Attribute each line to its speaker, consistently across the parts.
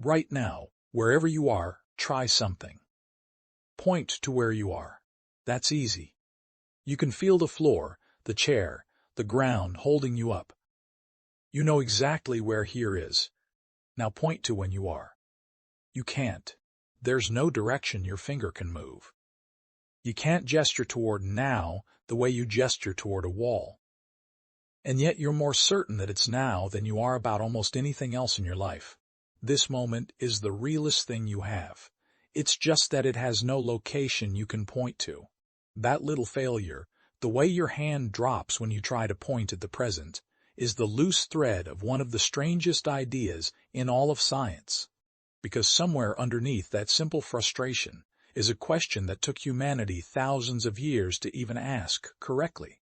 Speaker 1: Right now, wherever you are, try something. Point to where you are. That's easy. You can feel the floor, the chair, the ground holding you up. You know exactly where here is. Now point to when you are. You can't. There's no direction your finger can move. You can't gesture toward now the way you gesture toward a wall. And yet you're more certain that it's now than you are about almost anything else in your life. This moment is the realest thing you have. It's just that it has no location you can point to. That little failure, the way your hand drops when you try to point at the present, is the loose thread of one of the strangest ideas in all of science. Because somewhere underneath that simple frustration is a question that took humanity thousands of years to even ask correctly.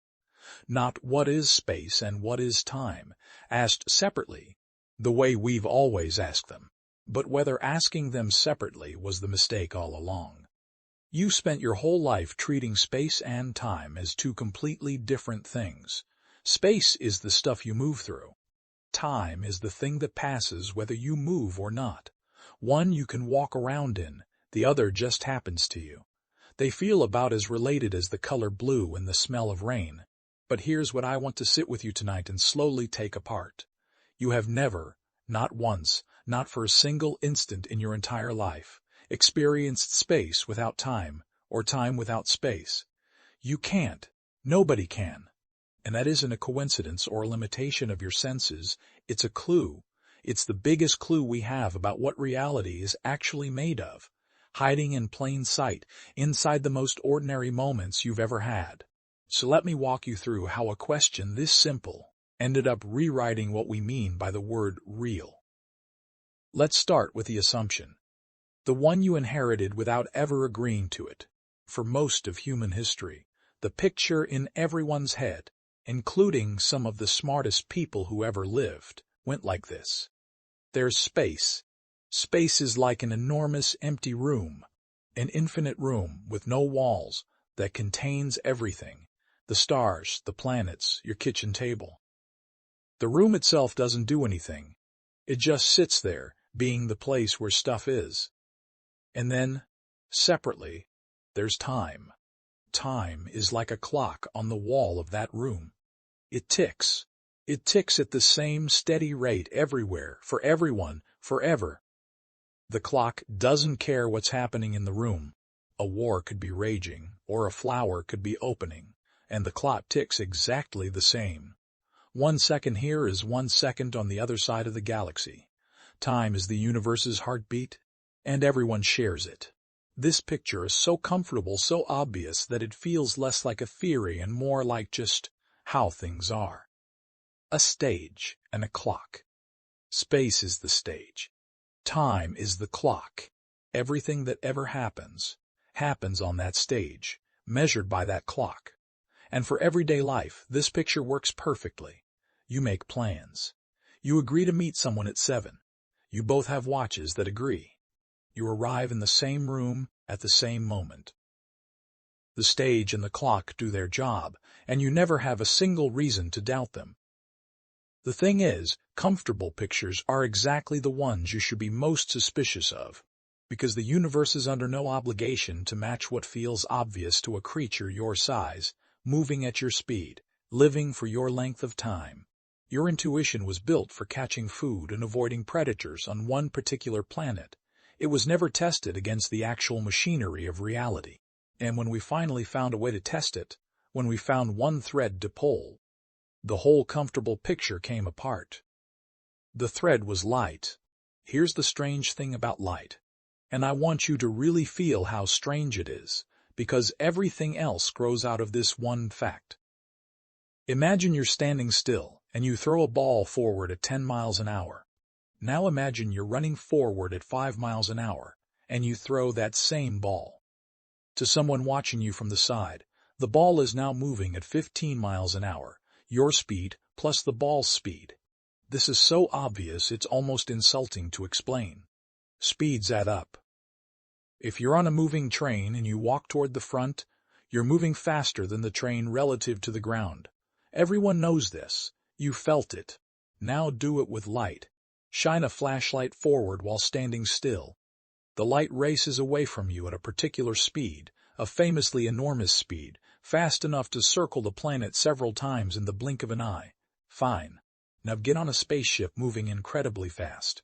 Speaker 1: Not what is space and what is time, asked separately, the way we've always asked them, but whether asking them separately was the mistake all along. You spent your whole life treating space and time as two completely different things. Space is the stuff you move through. Time is the thing that passes whether you move or not. One you can walk around in, the other just happens to you. They feel about as related as the color blue and the smell of rain. But here's what I want to sit with you tonight and slowly take apart. You have never, not once, not for a single instant in your entire life, experienced space without time, or time without space. You can't. Nobody can. And that isn't a coincidence or a limitation of your senses. It's a clue. It's the biggest clue we have about what reality is actually made of, hiding in plain sight, inside the most ordinary moments you've ever had. So let me walk you through how a question this simple ended up rewriting what we mean by the word real. Let's start with the assumption, the one you inherited without ever agreeing to it. For most of human history, the picture in everyone's head, including some of the smartest people who ever lived, went like this. There's space. Space is like an enormous empty room, an infinite room with no walls that contains everything, the stars, the planets, your kitchen table. The room itself doesn't do anything. It just sits there, being the place where stuff is. And then, separately, there's time. Time is like a clock on the wall of that room. It ticks. It ticks at the same steady rate everywhere, for everyone, forever. The clock doesn't care what's happening in the room. A war could be raging, or a flower could be opening, and the clock ticks exactly the same. 1 second here is 1 second on the other side of the galaxy. Time is the universe's heartbeat, and everyone shares it. This picture is so comfortable, so obvious, that it feels less like a theory and more like just how things are. A stage and a clock. Space is the stage. Time is the clock. Everything that ever happens on that stage, measured by that clock. And for everyday life, this picture works perfectly. You make plans. You agree to meet someone at 7. You both have watches that agree. You arrive in the same room at the same moment. The stage and the clock do their job, and you never have a single reason to doubt them. The thing is, comfortable pictures are exactly the ones you should be most suspicious of, because the universe is under no obligation to match what feels obvious to a creature your size, moving at your speed, living for your length of time. Your intuition was built for catching food and avoiding predators on one particular planet. It was never tested against the actual machinery of reality. And when we finally found a way to test it, when we found one thread to pull, the whole comfortable picture came apart. The thread was light. Here's the strange thing about light. And I want you to really feel how strange it is, because everything else grows out of this one fact. Imagine you're standing still, and you throw a ball forward at 10 miles an hour. Now imagine you're running forward at 5 miles an hour, and you throw that same ball. To someone watching you from the side, the ball is now moving at 15 miles an hour, your speed plus the ball's speed. This is so obvious it's almost insulting to explain. Speeds add up. If you're on a moving train and you walk toward the front, you're moving faster than the train relative to the ground. Everyone knows this. You felt it. Now do it with light. Shine a flashlight forward while standing still. The light races away from you at a particular speed, a famously enormous speed, fast enough to circle the planet several times in the blink of an eye. Fine. Now get on a spaceship moving incredibly fast.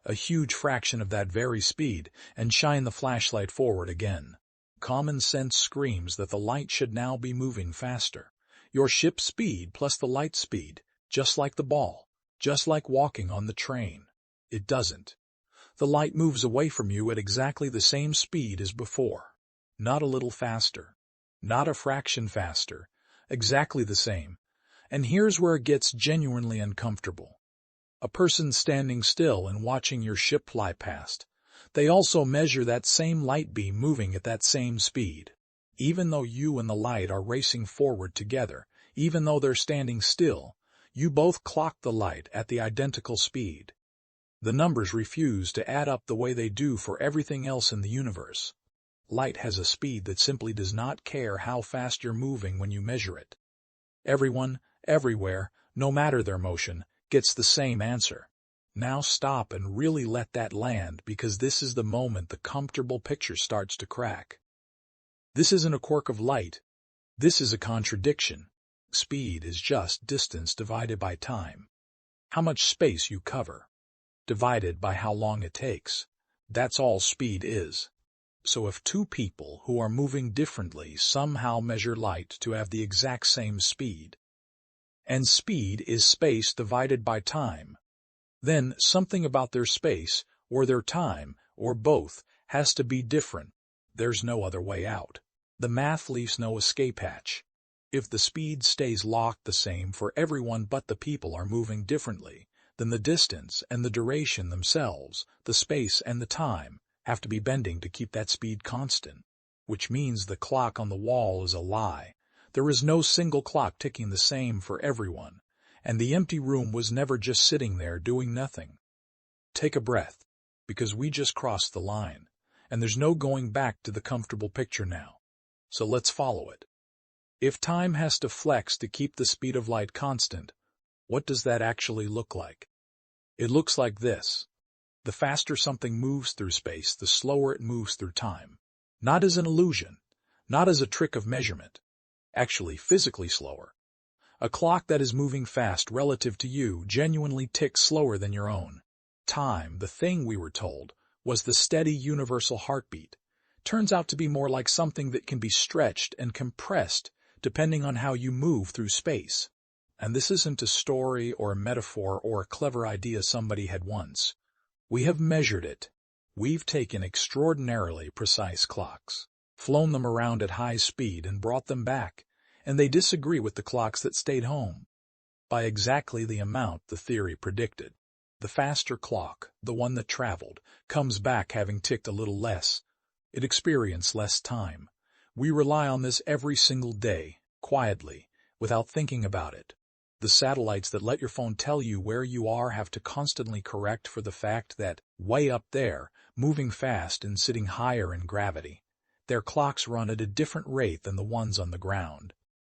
Speaker 1: A huge fraction of that very speed, and shine the flashlight forward again. Common sense screams that the light should now be moving faster. Your ship's speed plus the light speed, just like the ball, just like walking on the train. It doesn't. The light moves away from you at exactly the same speed as before. Not a little faster. Not a fraction faster. Exactly the same. And here's where it gets genuinely uncomfortable. A person standing still and watching your ship fly past. They also measure that same light beam moving at that same speed. Even though you and the light are racing forward together, even though they're standing still, you both clock the light at the identical speed. The numbers refuse to add up the way they do for everything else in the universe. Light has a speed that simply does not care how fast you're moving when you measure it. Everyone, everywhere, no matter their motion, gets the same answer. Now stop and really let that land, because this is the moment the comfortable picture starts to crack. This isn't a quirk of light. This is a contradiction. Speed is just distance divided by time. How much space you cover, divided by how long it takes. That's all speed is. So if two people who are moving differently somehow measure light to have the exact same speed, and speed is space divided by time, then something about their space, or their time, or both, has to be different. There's no other way out. The math leaves no escape hatch. If the speed stays locked the same for everyone but the people are moving differently, then the distance and the duration themselves, the space and the time, have to be bending to keep that speed constant. Which means the clock on the wall is a lie. There is no single clock ticking the same for everyone. And the empty room was never just sitting there doing nothing. Take a breath, because we just crossed the line, and there's no going back to the comfortable picture now. So let's follow it. If time has to flex to keep the speed of light constant, what does that actually look like? It looks like this. The faster something moves through space, the slower it moves through time. Not as an illusion, not as a trick of measurement. Actually, physically slower. A clock that is moving fast relative to you genuinely ticks slower than your own. Time, the thing we were told, was the steady universal heartbeat. Turns out to be more like something that can be stretched and compressed depending on how you move through space. And this isn't a story or a metaphor or a clever idea somebody had once. We have measured it. We've taken extraordinarily precise clocks, flown them around at high speed and brought them back. And they disagree with the clocks that stayed home. By exactly the amount the theory predicted. The faster clock, the one that traveled, comes back having ticked a little less. It experienced less time. We rely on this every single day, quietly, without thinking about it. The satellites that let your phone tell you where you are have to constantly correct for the fact that, way up there, moving fast and sitting higher in gravity, their clocks run at a different rate than the ones on the ground.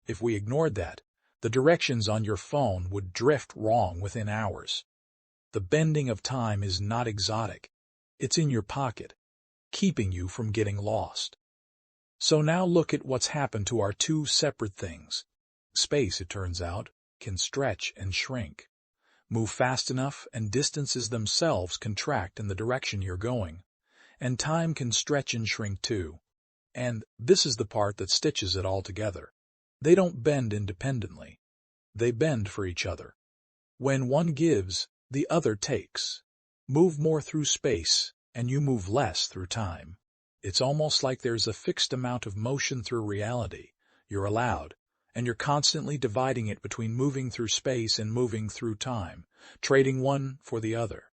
Speaker 1: If we ignored that, the directions on your phone would drift wrong within hours. The bending of time is not exotic. It's in your pocket, keeping you from getting lost. So now look at what's happened to our two separate things. Space, it turns out, can stretch and shrink. Move fast enough and distances themselves contract in the direction you're going. And time can stretch and shrink too. And this is the part that stitches it all together. They don't bend independently. They bend for each other. When one gives, the other takes. Move more through space, and you move less through time. It's almost like there's a fixed amount of motion through reality you're allowed, and you're constantly dividing it between moving through space and moving through time, trading one for the other.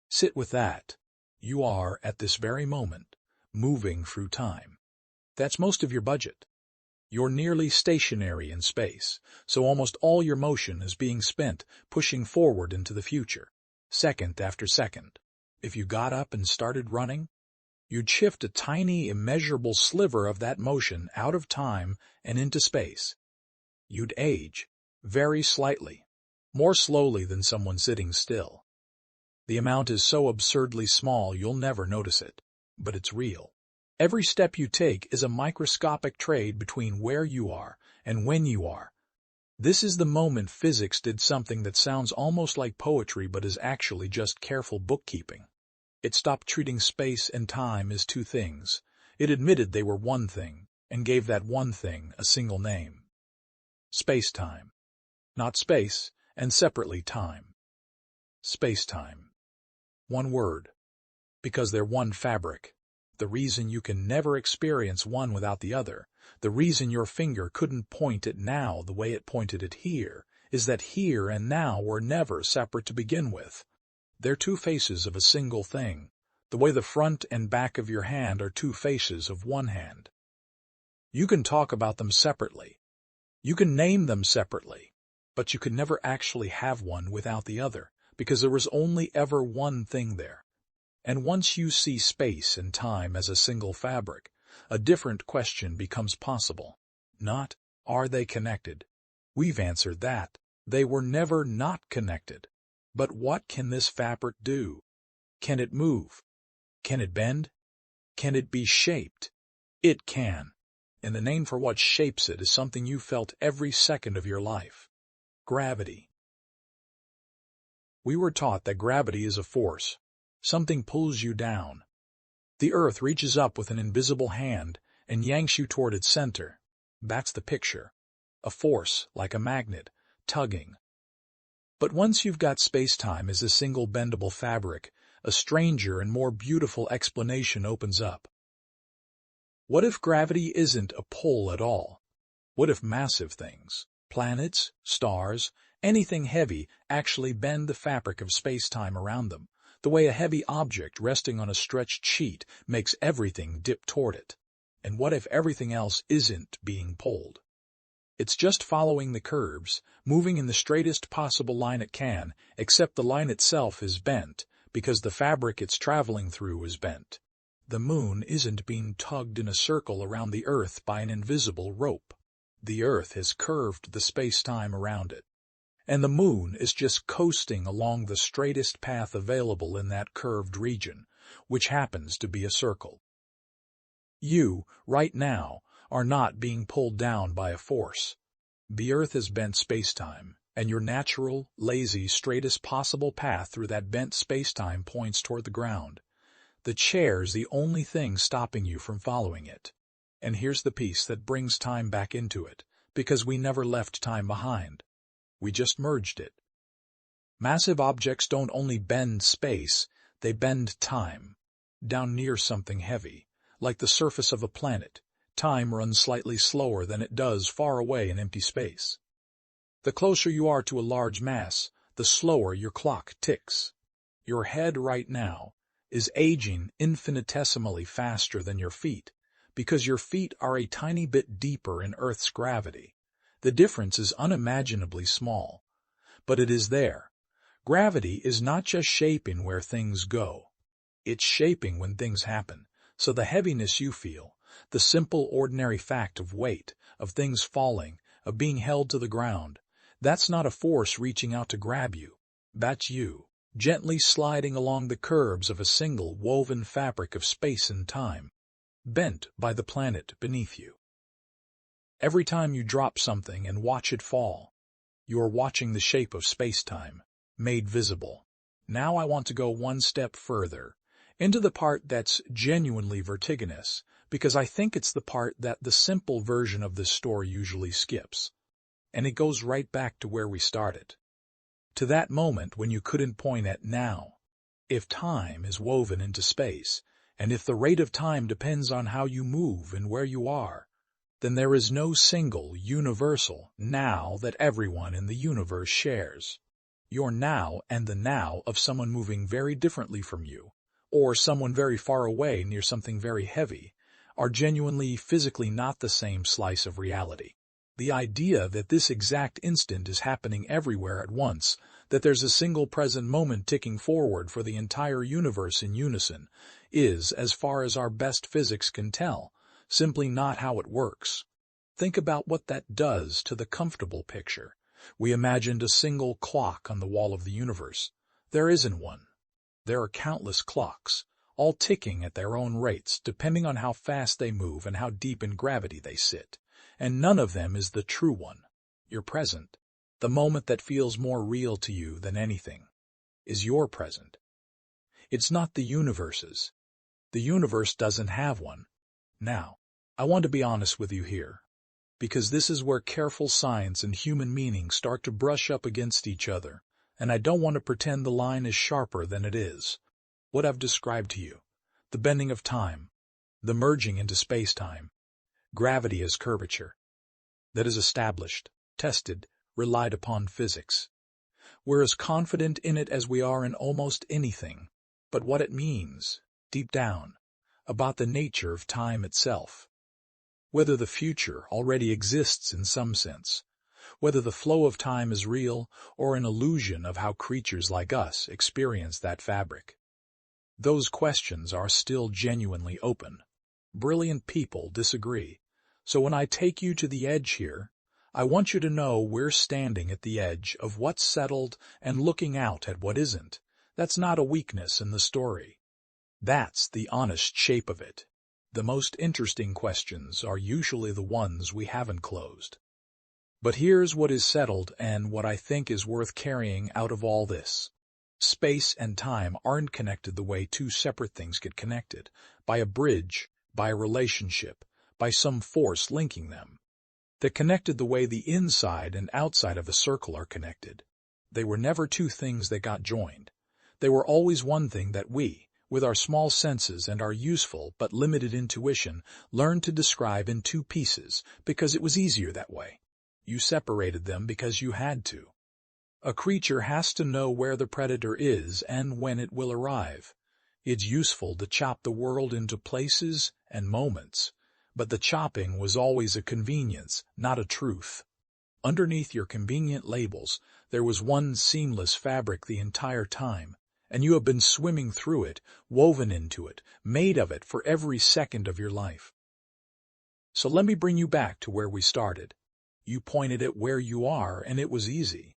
Speaker 1: Sit with that. You are, at this very moment, moving through time. That's most of your budget. You're nearly stationary in space, so almost all your motion is being spent pushing forward into the future, second after second. If you got up and started running, you'd shift a tiny, immeasurable sliver of that motion out of time and into space. You'd age, very slightly, more slowly than someone sitting still. The amount is so absurdly small you'll never notice it, but it's real. Every step you take is a microscopic trade between where you are and when you are. This is the moment physics did something that sounds almost like poetry but is actually just careful bookkeeping. It stopped treating space and time as two things. It admitted they were one thing, and gave that one thing a single name. Spacetime. Not space, and separately time. Spacetime. One word. Because they're one fabric. The reason you can never experience one without the other, the reason your finger couldn't point at now the way it pointed at here, is that here and now were never separate to begin with. They're two faces of a single thing, the way the front and back of your hand are two faces of one hand. You can talk about them separately. You can name them separately, but you could never actually have one without the other, because there was only ever one thing there. And once you see space and time as a single fabric, a different question becomes possible. Not, are they connected? We've answered that. They were never not connected. But what can this fabric do? Can it move? Can it bend? Can it be shaped? It can. And the name for what shapes it is something you felt every second of your life. Gravity. We were taught that gravity is a force. Something pulls you down. The earth reaches up with an invisible hand and yanks you toward its center. That's the picture. A force, like a magnet, tugging. But once you've got space-time as a single bendable fabric, a stranger and more beautiful explanation opens up. What if gravity isn't a pull at all? What if massive things, planets, stars, anything heavy, actually bend the fabric of space-time around them? The way a heavy object resting on a stretched sheet makes everything dip toward it. And what if everything else isn't being pulled? It's just following the curves, moving in the straightest possible line it can, except the line itself is bent, because the fabric it's traveling through is bent. The moon isn't being tugged in a circle around the Earth by an invisible rope. The Earth has curved the space-time around it. And the moon is just coasting along the straightest path available in that curved region, which happens to be a circle. You, right now, are not being pulled down by a force. The Earth has bent space-time, and your natural, lazy, straightest possible path through that bent space-time points toward the ground. The chair's the only thing stopping you from following it. And here's the piece that brings time back into it, because we never left time behind. We just merged it. Massive objects don't only bend space, they bend time. Down near something heavy, like the surface of a planet, time runs slightly slower than it does far away in empty space. The closer you are to a large mass, the slower your clock ticks. Your head right now is aging infinitesimally faster than your feet, because your feet are a tiny bit deeper in Earth's gravity. The difference is unimaginably small, but it is there. Gravity is not just shaping where things go. It's shaping when things happen. So the heaviness you feel, the simple ordinary fact of weight, of things falling, of being held to the ground, that's not a force reaching out to grab you. That's you, gently sliding along the curves of a single woven fabric of space and time, bent by the planet beneath you. Every time you drop something and watch it fall, you are watching the shape of space-time, made visible. Now I want to go one step further, into the part that's genuinely vertiginous, because I think it's the part that the simple version of this story usually skips. And it goes right back to where we started. To that moment when you couldn't point at now. If time is woven into space, and if the rate of time depends on how you move and where you are, then there is no single, universal now that everyone in the universe shares. Your now and the now of someone moving very differently from you, or someone very far away near something very heavy, are genuinely physically not the same slice of reality. The idea that this exact instant is happening everywhere at once, that there's a single present moment ticking forward for the entire universe in unison, is, as far as our best physics can tell, simply not how it works. Think about what that does to the comfortable picture. We imagined a single clock on the wall of the universe. There isn't one. There are countless clocks, all ticking at their own rates depending on how fast they move and how deep in gravity they sit. And none of them is the true one. Your present, the moment that feels more real to you than anything, is your present. It's not the universe's. The universe doesn't have one. Now, I want to be honest with you here, because this is where careful science and human meaning start to brush up against each other, and I don't want to pretend the line is sharper than it is. What I've described to you, the bending of time, the merging into space-time, gravity as curvature, that is established, tested, relied upon physics. We're as confident in it as we are in almost anything, but what it means, deep down, about the nature of time itself. Whether the future already exists in some sense, whether the flow of time is real or an illusion of how creatures like us experience that fabric. Those questions are still genuinely open. Brilliant people disagree. So when I take you to the edge here, I want you to know we're standing at the edge of what's settled and looking out at what isn't. That's not a weakness in the story. That's the honest shape of it. The most interesting questions are usually the ones we haven't closed. But here's what is settled and what I think is worth carrying out of all this. Space and time aren't connected the way two separate things get connected, by a bridge, by a relationship, by some force linking them. They're connected the way the inside and outside of a circle are connected. They were never two things that got joined. They were always one thing that we, with our small senses and our useful but limited intuition, learned to describe in two pieces because it was easier that way. You separated them because you had to. A creature has to know where the predator is and when it will arrive. It's useful to chop the world into places and moments, but the chopping was always a convenience, not a truth. Underneath your convenient labels, there was one seamless fabric the entire time, and you have been swimming through it, woven into it, made of it for every second of your life. So let me bring you back to where we started. You pointed at where you are, and it was easy.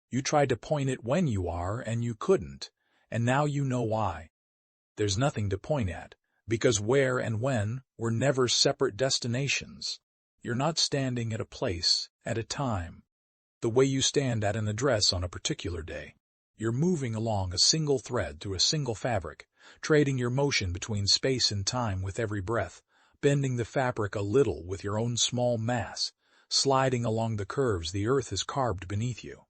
Speaker 1: You tried to point it when you are, and you couldn't, and now you know why. There's nothing to point at, because where and when were never separate destinations. You're not standing at a place, at a time, the way you stand at an address on a particular day. You're moving along a single thread through a single fabric, trading your motion between space and time with every breath, bending the fabric a little with your own small mass, sliding along the curves the earth has carved beneath you.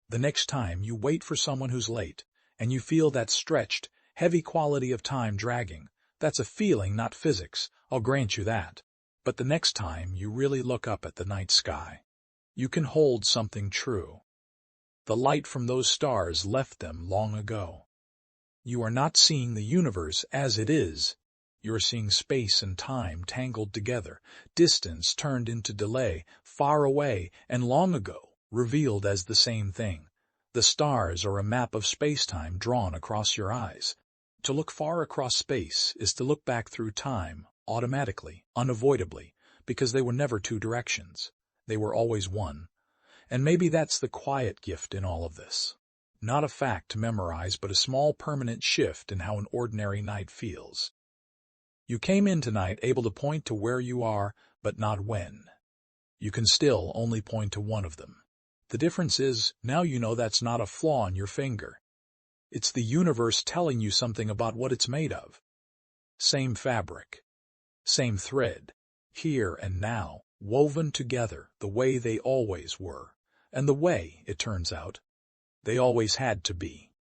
Speaker 1: The next time you wait for someone who's late, and you feel that stretched, heavy quality of time dragging, that's a feeling, not physics, I'll grant you that. But the next time you really look up at the night sky, you can hold something true. The light from those stars left them long ago. You are not seeing the universe as it is. You're seeing space and time tangled together, distance turned into delay, far away and long ago, revealed as the same thing. The stars are a map of space-time drawn across your eyes. To look far across space is to look back through time, automatically, unavoidably, because they were never two directions. They were always one. And maybe that's the quiet gift in all of this. Not a fact to memorize, but a small permanent shift in how an ordinary night feels. You came in tonight able to point to where you are, but not when. You can still only point to one of them. The difference is, now you know that's not a flaw in your finger. It's the universe telling you something about what it's made of. Same fabric, same thread, here and now, woven together the way they always were, and the way, it turns out, they always had to be.